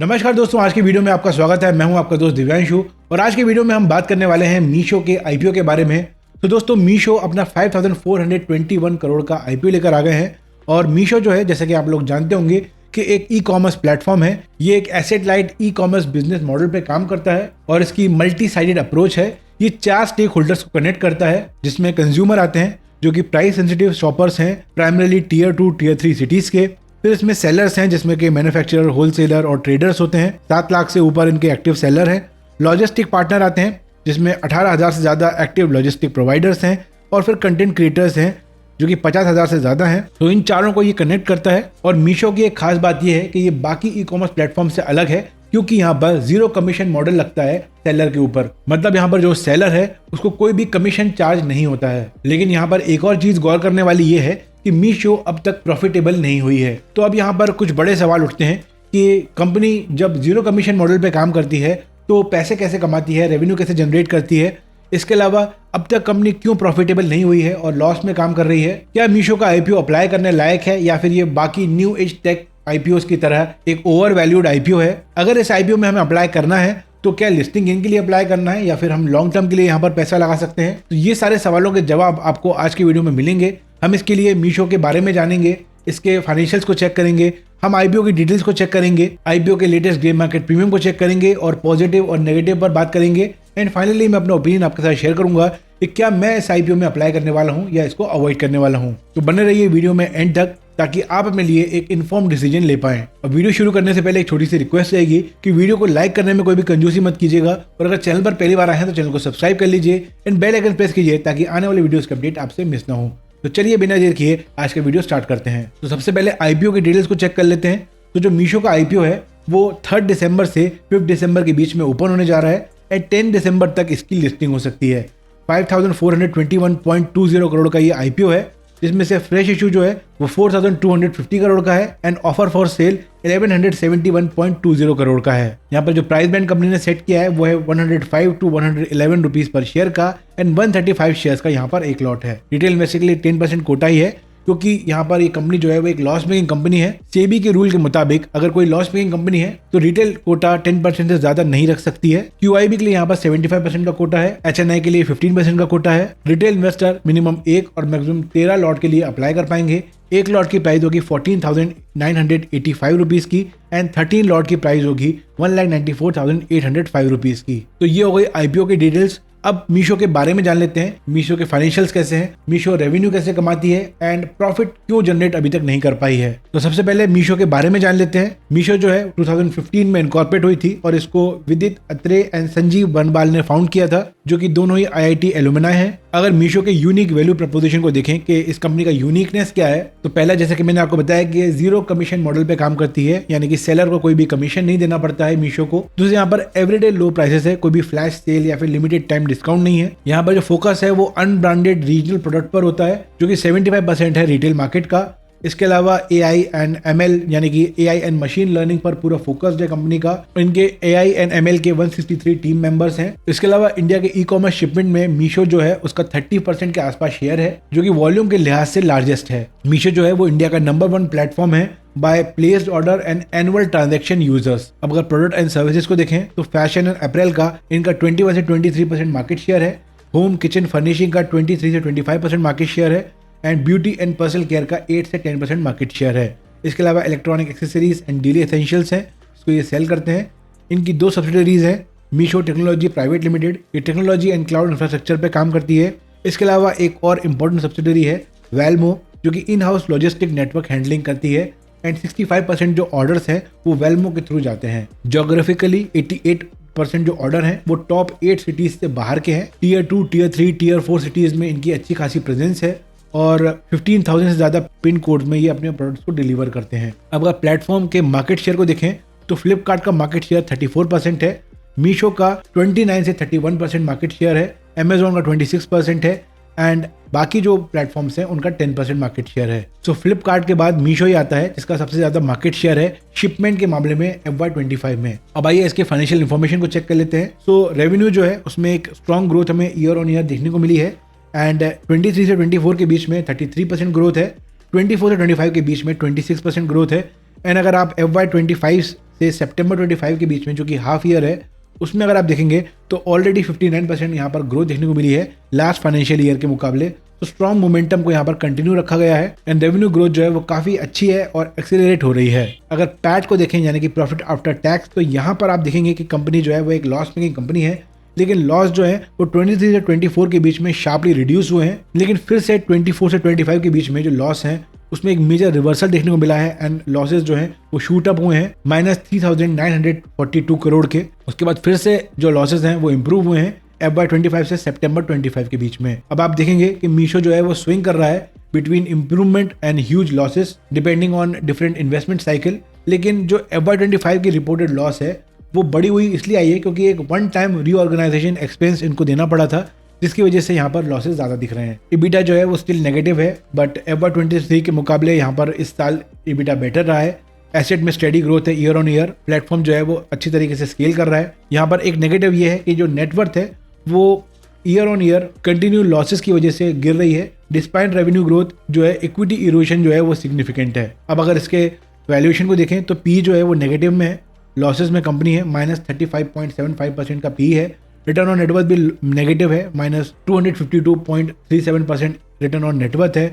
नमस्कार दोस्तों, आज की वीडियो में आपका स्वागत है। मैं हूं आपका दोस्त दिव्यांशु और आज की वीडियो में हम बात करने वाले हैं मीशो के आईपीओ के बारे में। तो दोस्तों, मीशो अपना 5421 करोड़ का आईपीओ लेकर आ गए हैं। और मीशो जो है, जैसे कि आप लोग जानते होंगे कि एक ई कॉमर्स प्लेटफॉर्म है। ये एक asset light e commerce business model पे काम करता है और इसकी मल्टी साइडेड अप्रोच है। ये 4 स्टेक होल्डर्स को कनेक्ट करता है, जिसमें कंज्यूमर आते हैं जो कि प्राइस सेंसिटिव शॉपर्स हैं, प्राइमरली टियर 2 टियर 3 सिटीज के। फिर इसमें सेलर्स हैं, जिसमें कि मैन्युफैक्चरर, होलसेलर और ट्रेडर्स होते हैं। 7 लाख से ऊपर इनके एक्टिव सेलर हैं। लॉजिस्टिक पार्टनर आते हैं, जिसमें 18,000 से ज़्यादा एक्टिव लॉजिस्टिक प्रोवाइडर्स हैं। और फिर कंटेंट क्रिएटर्स हैं, जो कि 50,000 से ज़्यादा हैं। तो इन चारों को ये कनेक्ट करता है। और मीशो की एक खास बात ये है कि ये बाकी ई कॉमर्स प्लेटफॉर्म से अलग है, क्योंकि यहाँ पर 0 कमीशन मॉडल लगता है सेलर के ऊपर। मतलब यहाँ पर जो सेलर है उसको कोई भी कमीशन चार्ज नहीं होता है। लेकिन यहाँ पर एक और चीज गौर करने वाली ये है कि मीशो अब तक प्रॉफिटेबल नहीं हुई है। तो अब यहाँ पर कुछ बड़े सवाल उठते हैं कि कंपनी जब 0 कमीशन मॉडल पे काम करती है तो पैसे कैसे कमाती है, रेवेन्यू कैसे जनरेट करती है। इसके अलावा अब तक कंपनी क्यों प्रॉफिटेबल नहीं हुई है और लॉस में काम कर रही है। क्या मीशो का आईपीओ अप्लाई करने लायक है या फिर ये बाकी न्यू एज टेक आईपीओ की तरह एक ओवर वैल्यूड आईपीओ है। अगर इस आईपीओ में हमें अप्लाई करना है तो क्या लिस्टिंग गेन के लिए अप्लाई करना है या फिर हम लॉन्ग टर्म के लिए यहाँ पर पैसा लगा सकते हैं। तो ये सारे सवालों के जवाब आपको आज की वीडियो में मिलेंगे। हम इसके लिए मीशो के बारे में जानेंगे, इसके फाइनेंशियल्स को चेक करेंगे, हम आईपीओ की डिटेल्स को चेक करेंगे, आईपीओ के लेटेस्ट ग्रे मार्केट प्रीमियम को चेक करेंगे और पॉजिटिव और नेगेटिव पर बात करेंगे। एंड फाइनली मैं अपना ओपिनियन आपके साथ शेयर करूंगा कि क्या मैं इस आईपीओ में अप्लाई करने वाला हूं या इसको अवॉइड करने वाला हूं। तो बने रहिए वीडियो में एंड तक, ताकि आप अपने लिए एक इन्फॉर्म डिसीजन ले पाएं। और वीडियो शुरू करने से पहले एक छोटी सी रिक्वेस्ट रहेगी कि वीडियो को लाइक करने में कोई भी कंजूसी मत कीजिएगा। और अगर चैनल पर पहली बार आए हैं तो चैनल को सब्सक्राइब कर लीजिए एंड बेल आइकन प्रेस कीजिए, ताकि आने वाली वीडियोस के अपडेट आपसे मिस ना हो। तो चलिए बिना देर किए आज का वीडियो स्टार्ट करते हैं। तो सबसे पहले आईपीओ की डिटेल्स को चेक कर लेते हैं। तो जो मीशो का आईपीओ है वो 3 दिसंबर से 5 दिसंबर के बीच में ओपन होने जा रहा है एंड 10 दिसंबर तक इसकी लिस्टिंग हो सकती है। 5421.20 करोड़ का ये आईपीओ है, जिसमें से फ्रेश इशू जो है वो 4250 करोड़ का है and offer for sale 1171.20 crore का है। यहाँ पर जो प्राइस बैंड कंपनी ने सेट किया है वो है 105 to 111 रुपीज पर शेयर का एंड 135 शेयर्स का यहाँ पर एक लॉट है। रिटेल इन्वेस्टर के लिए 10% कोटा ही है, क्योंकि यहाँ पर ये कंपनी जो है वो एक लॉस मेकिंग कंपनी है। सेबी के रूल के मुताबिक अगर कोई लॉस मेकिंग कंपनी है तो रिटेल कोटा 10% से ज्यादा नहीं रख सकती है। क्यूआईबी के लिए यहाँ पर 75% का कोटा है, एचएनआई के लिए 15% का कोटा है। रिटेल इन्वेस्टर मिनिमम 1 और मैक्सिमम 13 लॉट के लिए अप्लाई कर पाएंगे। एक लॉट की प्राइस होगी 14,985 रुपीज की एंड 13 लॉट की प्राइस होगी 1,94,805 रुपीज की। तो ये हो गई आईपीओ की डिटेल्स। अब मीशो के बारे में जान लेते हैं। मीशो के फाइनेंशियल्स कैसे हैं, मीशो रेवेन्यू कैसे कमाती है एंड प्रॉफिट क्यों जनरेट अभी तक नहीं कर पाई है। तो सबसे पहले मीशो के बारे में जान लेते हैं। मीशो जो है 2015 में इनकॉर्पोरेट हुई थी और इसको विदित अत्रे एंड संजीव बनबाल ने फाउंड किया था, जो कि दोनों ही आईआईटी एलुमनाई हैं। अगर मीशो के यूनिक वैल्यू प्रपोजिशन को देखें कि इस कंपनी का यूनिकनेस क्या है, तो पहला जैसे कि मैंने आपको बताया कि 0 कमीशन मॉडल पे काम करती है, यानी कि सेलर को कोई भी कमीशन नहीं देना पड़ता है मीशो को। दूसरे यहाँ पर एवरीडे लो प्राइसेस है, कोई भी फ्लैश सेल या फिर लिमिटेड टाइम डिस्काउंट नहीं है। यहाँ पर जो फोकस है वो अनब्रांडेड रीजनल प्रोडक्ट पर होता है, जो कि 75% है रिटेल मार्केट का। इसके अलावा AI एंड ML यानी कि AI एंड मशीन लर्निंग पर पूरा फोकस्ड है कंपनी का। इनके AI एंड ML के 163 टीम मेंबर्स हैं। इसके अलावा इंडिया के ई कॉमर्स शिपमेंट में मीशो जो है उसका 30% के आसपास शेयर है, जो कि वॉल्यूम के लिहाज से लार्जेस्ट है। मीशो जो है वो इंडिया का नंबर 1 प्लेटफॉर्म है by placed order and annual transaction users. अब अगर प्रोडक्ट एंड सर्विसेज को देखें तो फैशन एंड अपरेल का इनका 21 से 23% मार्केट शेयर है। होम किचन फर्निशिंग का 23 से 25% मार्केट शेयर है and beauty and personal care का 8 से 10% मार्केट शेयर है। इसके अलावा electronic accessories and daily essentials हैं, इसको ये सेल करते हैं। इनकी 2 सब्सिडरीज हैं, मीशो टेक्नोलॉजी प्राइवेट लिमिटेड, ये टेक्नोलॉजी एंड क्लाउड इंफ्रास्ट्रक्चर पे काम करती है। इसके अलावा एक और इम्पोर्टेंट सब्सिडरी है वेलमो, जो कि in house logistic network handling करती है एंड 65% जो ऑर्डर्स हैं वो वेलमो के थ्रू जाते हैं। जोग्राफिकली 88% जो ऑर्डर हैं वो टॉप 8 सिटीज से बाहर के हैं। टियर 2, टियर 3, टियर 4 सिटीज में इनकी अच्छी खासी प्रेजेंस है और 15,000 से ज्यादा पिन कोड में ये अपने प्रोडक्ट्स को डिलीवर करते हैं। अब अगर प्लेटफॉर्म के मार्केट शेयर को देखें तो फ्लिपकार्ट का मार्केट शेयर 34% है, मीशो का 29 से 31% मार्केट शेयर है, अमेजोन का 26% है एंड बाकी जो प्लेटफॉर्म्स हैं उनका 10% मार्केट शेयर है। सो फ्लिपकार्ट के बाद मीशो ही आता है, जिसका सबसे ज्यादा मार्केट शेयर है शिपमेंट के मामले में FY25 में। अब आइए इसके फाइनेंशियल इन्फॉर्मेशन को चेक कर लेते हैं। सो रेवेन्यू जो है उसमें एक स्ट्रॉन्ग ग्रोथ हमें ईयर ऑन ईयर देखने को मिली है एंड 23 से 24 के बीच में 33% ग्रोथ है, 24 से 25 के बीच में 26% ग्रोथ है एंड अगर आप FY25 से सितंबर 25 के बीच में, जो कि हाफ ईयर है, उसमें अगर आप देखेंगे तो ऑलरेडी 59% यहाँ पर ग्रोथ देखने को मिली है लास्ट फाइनेंशियल ईयर के मुकाबले। तो स्ट्रॉन्ग मोमेंटम को यहाँ पर कंटिन्यू रखा गया है एंड रेवेन्यू ग्रोथ जो है वो काफी अच्छी है और एक्सेलरेट हो रही है। अगर पैट को देखें यानी कि प्रॉफिट आफ्टर टैक्स, तो यहाँ पर आप देखेंगे कि कंपनी जो है वो एक लॉस मेकिंग कंपनी है, लेकिन लॉस जो है वो 23 से 24 के बीच में शार्पली रिड्यूस हुए हैं, लेकिन फिर से 24 से 25 के बीच में जो लॉस है उसमें एक मेजर रिवर्सल देखने को मिला है एंड लॉसेस जो हैं वो शूट अप हुए हैं -3,942 करोड़ के। उसके बाद फिर से जो लॉसेस हैं वो इंप्रूव हुए हैं FY25 से सितंबर 25 के बीच में। अब आप देखेंगे कि मीशो जो है वो स्विंग कर रहा है between improvement and huge losses depending on different investment cycle, लेकिन जो FY25 की रिपोर्टेड लॉस है वो बड़ी हुई इसलिए आई है क्योंकि एक वन टाइम रीऑर्गेनाइजेशन एक्सपेंस इनको देना पड़ा था, जिसकी वजह से यहाँ पर लॉसेस ज्यादा दिख रहे हैं। EBITDA जो है वो स्टिल नेगेटिव है, बट FY23 के मुकाबले यहाँ पर इस साल EBITDA बेटर रहा है। एसेट में स्टेडी ग्रोथ है ईयर ऑन ईयर, प्लेटफॉर्म जो है वो अच्छी तरीके से स्केल कर रहा है। यहाँ पर एक नेगेटिव ये है कि जो नेटवर्थ है वो year on year continue losses की वजह से गिर रही है, डिस्पाइट रेवेन्यू ग्रोथ जो है इक्विटी इरोशन जो है वो सिग्निफिकेंट है। अब अगर इसके वैल्यूएशन को देखें तो पी जो है वो नेगेटिव में है, लॉसेस में कंपनी है, -35.75% का पी है। रिटर्न ऑन नेटवर्थ भी नेगेटिव है, -252.37% रिटर्न ऑन नेटवर्थ है।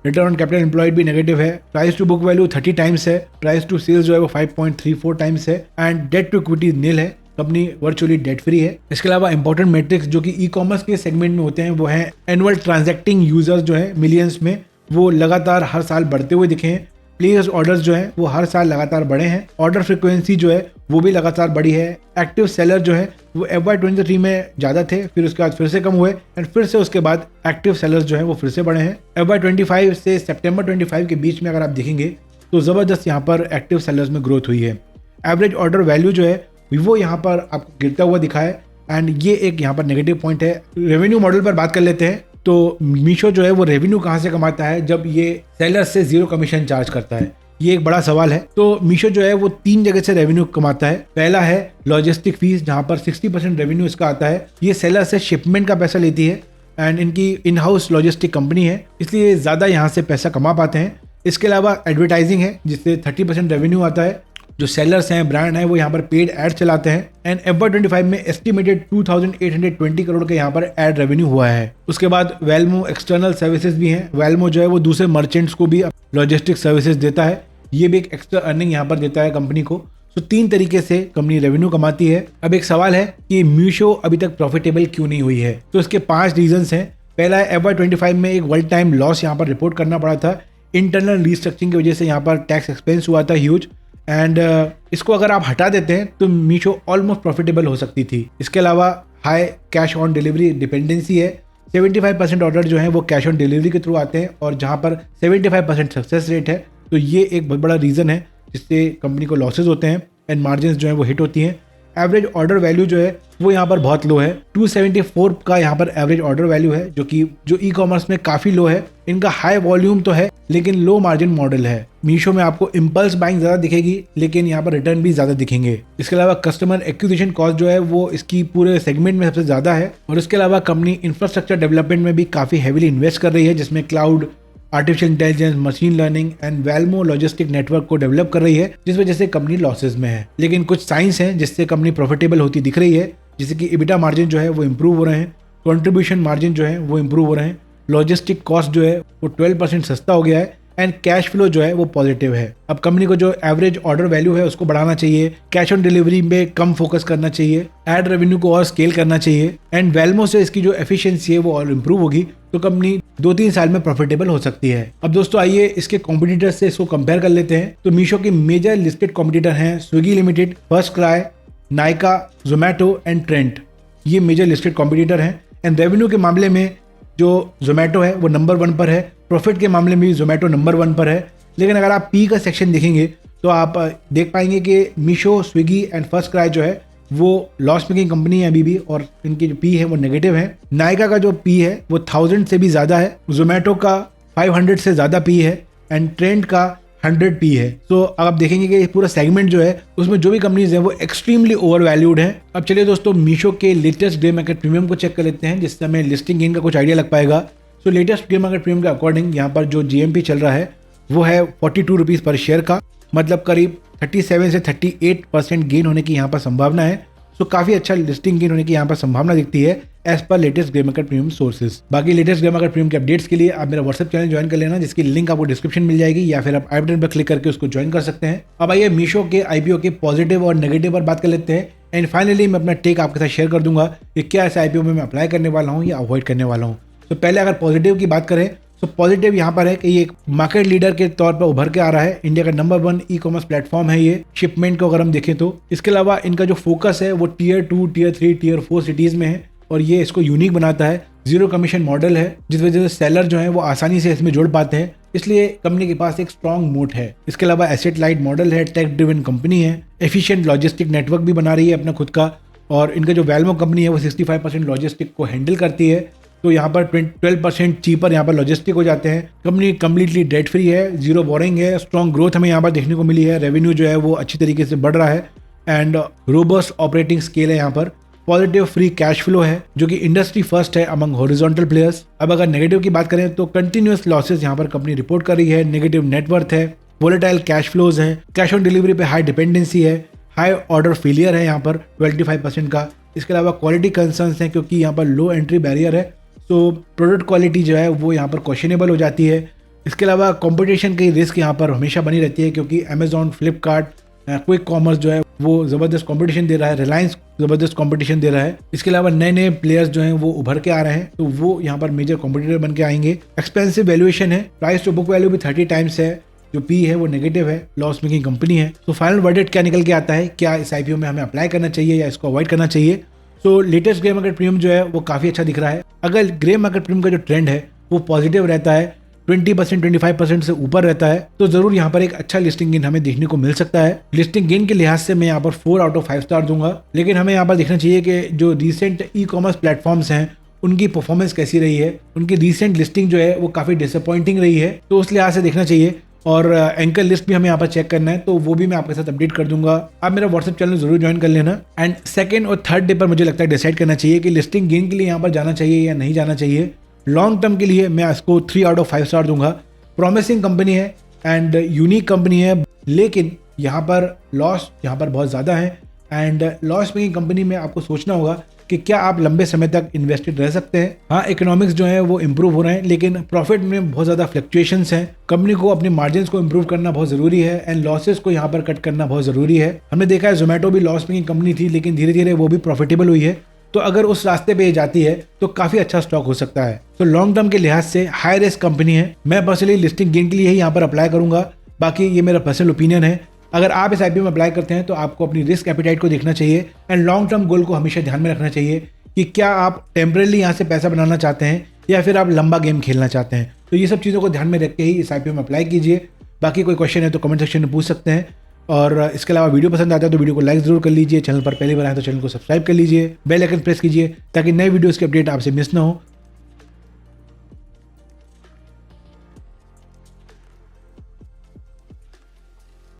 रिटर्न ऑन कैपिटल एम्प्लॉयड भी नेगेटिव है। Price to book value 30 times है, प्राइस टू सेल्स जो है वो 5.34 टाइम्स है and debt to equity nil है। कंपनी वर्चुअली डेट फ्री है। इसके अलावा इंपॉर्टेंट मेट्रिक्स जो कि ई कॉमर्स के सेगमेंट में होते हैं वो है एनुअल ट्रांजैक्टिंग यूजर्स जो है मिलियंस में, वो लगातार हर साल बढ़ते हुए दिखे हैं। प्लेस ऑर्डर्स जो है वो हर साल लगातार बढ़े हैं। ऑर्डर फ्रीक्वेंसी जो है वो भी लगातार बढ़ी है। एक्टिव सेलर जो है वो FY23 में ज्यादा थे, फिर उसके बाद फिर से कम हुए एंड फिर से उसके बाद एक्टिव सेलर्स जो है वो फिर से बढ़े हैं। FY25 से सितंबर 25 के बीच में अगर आप देखेंगे तो जबरदस्त यहाँ पर एक्टिव सेलर्स में ग्रोथ हुई है। एवरेज ऑर्डर वैल्यू जो है वो यहाँ पर आपको गिरता हुआ दिखा है एंड ये एक यहाँ पर नेगेटिव पॉइंट है। रेवेन्यू मॉडल पर बात कर लेते हैं तो मीशो जो है वो रेवेन्यू कहाँ से कमाता है जब ये सेलर से 0 कमीशन चार्ज करता है, ये एक बड़ा सवाल है। तो मीशो जो है वो 3 जगह से रेवेन्यू कमाता है। पहला है लॉजिस्टिक फीस, जहाँ पर 60% रेवेन्यू इसका आता है। ये सेलर से शिपमेंट का पैसा लेती है एंड इनकी इन हाउस लॉजिस्टिक कंपनी है, इसलिए ज़्यादा यहाँ से पैसा कमा पाते हैं। इसके अलावा एडवर्टाइजिंग है जिससे 30% रेवेन्यू आता है। जो सेलर्स हैं, ब्रांड है, वो यहाँ पर पेड एड चलाते हैं एंड FY25 में एस्टिमेटेड 2820 करोड़ के यहाँ पर एड रेवेन्यू हुआ है। उसके बाद वेलमो एक्सटर्नल सर्विसेज भी हैं। वेलमो जो है वो दूसरे मर्चेंट्स को भी लॉजिस्टिक सर्विसेज देता है, ये भी एक एक्स्ट्रा अर्निंग यहाँ पर देता है कंपनी को। तो 3 तरीके से कंपनी रेवेन्यू कमाती है। अब एक सवाल है कि मीशो अभी तक प्रॉफिटेबल क्यों नहीं हुई है, तो इसके 5 रीजंस हैं। पहला है FY25 में एक वन टाइम लॉस यहाँ पर रिपोर्ट करना पड़ा था। इंटरनल रिस्ट्रक्चरिंग की वजह से यहाँ पर टैक्स एक्सपेंस हुआ था ह्यूज एंड इसको अगर आप हटा देते हैं तो मीशो ऑलमोस्ट प्रॉफिटेबल हो सकती थी। इसके अलावा high cash on delivery dependency है। 75% ऑर्डर जो है वो कैश ऑन डिलीवरी के थ्रू आते हैं और जहाँ पर 75% सक्सेस रेट है, तो ये एक बहुत बड़ा रीज़न है जिससे कंपनी को लॉसेज होते हैं एंड मार्जिन जो है वो हिट होती हैं। एवरेज ऑर्डर वैल्यू जो है वो यहाँ पर बहुत लो है। 274 का यहाँ पर एवरेज ऑर्डर वैल्यू है, जो ई कॉमर्स में काफ़ी लो है। इनका हाई वॉल्यूम तो है लेकिन लो मार्जिन मॉडल है। मीशो में आपको इम्पल्स बाइंग ज़्यादा दिखेगी लेकिन यहाँ पर रिटर्न भी ज़्यादा दिखेंगे। इसके अलावा कस्टमर एक्विजिशन कॉस्ट जो है वो इसकी पूरे सेगमेंट में सबसे ज़्यादा है और इसके अलावा कंपनी इंफ्रास्ट्रक्चर डेवलपमेंट में भी काफ़ी हैवीली इन्वेस्ट कर रही है, जिसमें cloud, artificial intelligence, machine learning and वेलमो लॉजिस्टिक नेटवर्क को डेवलप कर रही है, जिस वजह से कंपनी लॉसेज में है। लेकिन कुछ साइंस हैं जिससे कंपनी प्रॉफिटेबल होती दिख रही है, जैसे कि EBITDA मार्जिन जो है वो इंप्रूव हो रहे हैं, कंट्रीब्यूशन मार्जिन जो है वो इंप्रूव हो रहे हैं, लॉजिस्टिक कॉस्ट जो है वो 12% सस्ता हो गया है एंड कैश फ्लो जो है वो पॉजिटिव है। अब कंपनी को जो एवरेज ऑर्डर वैल्यू है उसको बढ़ाना चाहिए, कैश ऑन डिलीवरी में कम फोकस करना चाहिए, एड रेवेन्यू को और स्केल करना चाहिए एंड वेलमो से इसकी जो एफिशिएंसी है वो और इम्प्रूव होगी तो कंपनी 2-3 साल में प्रॉफिटेबल हो सकती है। अब दोस्तों आइए इसके कॉम्पिटिटर से इसको कंपेयर कर लेते हैं। तो मीशो के मेजर लिस्टेड कॉम्पिटिटर हैं Swiggy limited, first cry, Nykaa, Zomato and Trent. ये मेजर लिस्टेड कॉम्पिटिटर हैं एंड रेवेन्यू के मामले में जो जोमैटो है वो नंबर 1 पर है, प्रॉफिट के मामले में भी जोमैटो नंबर 1 पर है। लेकिन अगर आप पी का सेक्शन देखेंगे तो आप देख पाएंगे कि Meesho, Swiggy and first cry जो है वो लॉस मेकिंग कंपनी है अभी भी और इनकी जो पी है वो नेगेटिव है। नायका का जो पी है वो 1000 से भी ज़्यादा है, जोमैटो का 500 से ज़्यादा पी है एंड ट्रेंड का 100 पी है। तो आप देखेंगे कि पूरा सेगमेंट जो है उसमें जो भी कंपनीज है वो एक्सट्रीमली ओवर वैल्यूड है। अब चलिए दोस्तों मीशो के लेटेस्ट डे मार्केट प्रीमियम को चेक कर लेते हैं, जिससे हमें लिस्टिंग गेन का कुछ आइडिया लग पाएगा। तो लेटेस्ट डे मार्केट प्रीमियम के अकॉर्डिंग यहाँ पर जो GMP चल रहा है वो है 42 रुपीज़ पर शेयर का मतलब करीब 37 से 38% गेन होने की यहाँ पर संभावना है। सो काफी अच्छा लिस्टिंग गेन होने की यहाँ पर संभावना दिखती है as per latest grey market premium sources. बाकी लेटेस्ट ग्रे मार्केट प्रीमियम के अपडेट्स के लिए आप मेरा व्हाट्सएप चैनल ज्वाइन कर लेना, जिसकी लिंक आपको डिस्क्रिप्शन मिल जाएगी, या फिर आप आई बटन पर क्लिक करके उसको ज्वाइन कर सकते हैं। अब आइए मीशो के आईपीओ के पॉजिटिव और नेगेटिव पर बात कर लेते हैं। एंड फाइनली मैं अपना टेक आपके साथ शेयर कर दूंगा कि क्या ऐसे आईपीओ में मैं अप्लाई करने वाला हूँ या अवॉइड करने वाला हूँ। तो पहले अगर पॉजिटिव की बात करें तो पॉजिटिव यहाँ पर है कि ये एक मार्केट लीडर के तौर पर उभर के आ रहा है। इंडिया का नंबर 1 ई कॉमर्स प्लेटफॉर्म है ये शिपमेंट को अगर हम देखें तो। इसके अलावा इनका जो फोकस है वो टियर 2, टियर 3, टियर 4 सिटीज में है और ये इसको यूनिक बनाता है। जीरो कमीशन मॉडल है, जिस वजह से सेलर जो है वो आसानी से इसमें जुड़ पाते हैं, इसलिए कंपनी के पास एक स्ट्रॉन्ग मोट है। इसके अलावा एसेट लाइट मॉडल है, टेक ड्रिवन कंपनी है, एफिशिएंट लॉजिस्टिक नेटवर्क भी बना रही है अपना खुद का, और इनका जो वेल्मो कंपनी है वो 65% लॉजिस्टिक को हैंडल करती है। तो यहाँ पर 12% चीपर यहाँ पर लॉजिस्टिक हो जाते हैं। कंपनी कम्प्लीटली डेट फ्री है, जीरो बोरिंग है, स्ट्रॉन्ग ग्रोथ हमें यहाँ पर देखने को मिली है। रेवेन्यू जो है वो अच्छी तरीके से बढ़ रहा है एंड रोबस्ट ऑपरेटिंग स्केल है। यहाँ पर पॉजिटिव फ्री कैश फ्लो है जो कि इंडस्ट्री फर्स्ट है अमंग हॉरिजॉन्टल प्लेयर्स। अब अगर नेगेटिव की बात करें तो कंटिन्यूअस लॉसेस यहाँ पर कंपनी रिपोर्ट कर रही है, नेगेटिव नेटवर्थ है, वोलेटाइल कैश फ्लोज है, कैश ऑन डिलीवरी पे हाई डिपेंडेंसी है, हाई ऑर्डर फेलियर है यहाँ पर 25% का। इसके अलावा क्वालिटी कंसर्न्स हैं क्योंकि यहाँ पर लो एंट्री बैरियर है, तो प्रोडक्ट क्वालिटी जो है वो यहाँ पर क्वेश्चनेबल हो जाती है। इसके अलावा कंपटीशन की रिस्क यहाँ पर हमेशा बनी रहती है क्योंकि अमेजॉन, फ्लिपकार्ट, क्विक कॉमर्स जो है वो ज़बरदस्त कंपटीशन दे रहा है, रिलायंस ज़बरदस्त कंपटीशन दे रहा है। इसके अलावा नए नए प्लेयर्स जो हैं वो उभर के आ रहे हैं, तो वो यहाँ पर मेजर कॉम्पिटिटर बन के आएंगे। एक्सपेंसिव वैल्यूएशन है, प्राइस टू बुक वैल्यू भी 30 टाइम्स है, जो पी है वो नेगेटिव है, लॉस मेकिंग कंपनी है। तो फाइनल वर्डिक्ट क्या निकल के आता है, क्या इस आईपीओ में हमें अप्लाई करना चाहिए या इसको अवॉइड करना चाहिए। तो लेटेस्ट ग्रे मार्केट प्रीमियम जो है वो काफ़ी अच्छा दिख रहा है। अगर ग्रे मार्केट प्रीमियम का जो ट्रेंड है वो पॉजिटिव रहता है, 20%, 25% से ऊपर रहता है, तो जरूर यहाँ पर एक अच्छा लिस्टिंग गेन हमें देखने को मिल सकता है। लिस्टिंग गेन के लिहाज से मैं यहाँ पर 4 आउट ऑफ 5 स्टार दूंगा, लेकिन हमें यहाँ पर देखना चाहिए कि जो रिसेंट ई कॉमर्स प्लेटफॉर्म्स हैं उनकी परफॉर्मेंस कैसी रही है। उनकी रिसेंट लिस्टिंग जो है वो काफ़ी डिसअपॉइंटिंग रही है, तो उस लिहाज से देखना चाहिए। और एंकर लिस्ट भी हमें यहाँ पर चेक करना है, तो वो भी मैं आपके साथ अपडेट कर दूंगा। आप मेरा व्हाट्सएप चैनल जरूर ज्वाइन कर लेना। एंड सेकंड और थर्ड डे पर मुझे लगता है डिसाइड करना चाहिए कि लिस्टिंग गेन के लिए यहाँ पर जाना चाहिए या नहीं जाना चाहिए। लॉन्ग टर्म के लिए मैं इसको 3 आउट ऑफ 5 स्टार दूंगा। प्रॉमिसिंग कंपनी है एंड यूनिक कंपनी है, लेकिन यहाँ पर लॉस यहाँ पर बहुत ज़्यादा है एंड लॉस मेकिंग कंपनी में आपको सोचना होगा कि क्या आप लंबे समय तक इन्वेस्टेड रह सकते हैं। हाँ, इकोनॉमिक्स जो है वो इम्प्रूव हो रहे हैं, लेकिन प्रॉफिट में बहुत ज़्यादा फ्लक्चुएशंस हैं। कंपनी को अपने मार्जिन्स को इम्प्रूव करना बहुत ज़रूरी है एंड लॉसेस को यहाँ पर कट करना बहुत ज़रूरी है। हमने देखा है जोमेटो भी लॉस मेकिंग कंपनी थी, लेकिन धीरे धीरे वो भी प्रॉफिटेबल हुई है। तो अगर उस रास्ते पे जाती है तो काफ़ी अच्छा स्टॉक हो सकता है। तो लॉन्ग टर्म के लिहाज से हाई रिस्क कंपनी है। मैं पर्सनली लिस्टिंग गेन के लिए ही यहाँ पर अप्लाई करूँगा, बाकी ये मेरा पर्सनल ओपिनियन है। अगर आप इस आईपीओ में अप्लाई करते हैं तो आपको अपनी रिस्क एपिटाइट को देखना चाहिए एंड लॉन्ग टर्म गोल को हमेशा ध्यान में रखना चाहिए कि क्या आप टेम्परेली यहाँ से पैसा बनाना चाहते हैं या फिर आप लंबा गेम खेलना चाहते हैं। तो ये सब चीज़ों को ध्यान में रख के ही इस आईपीओ में अप्लाई कीजिए। बाकी कोई क्वेश्चन है तो कमेंट सेक्शन में पूछ सकते हैं, और इसके अलावा वीडियो पसंद आता है तो वीडियो को लाइक जरूर कर लीजिए। चैनल पर पहली बार आए तो चैनल को सब्सक्राइब कर लीजिए, बेल आइकन प्रेस कीजिए ताकि नए वीडियोस की अपडेट आपसे मिस ना हो।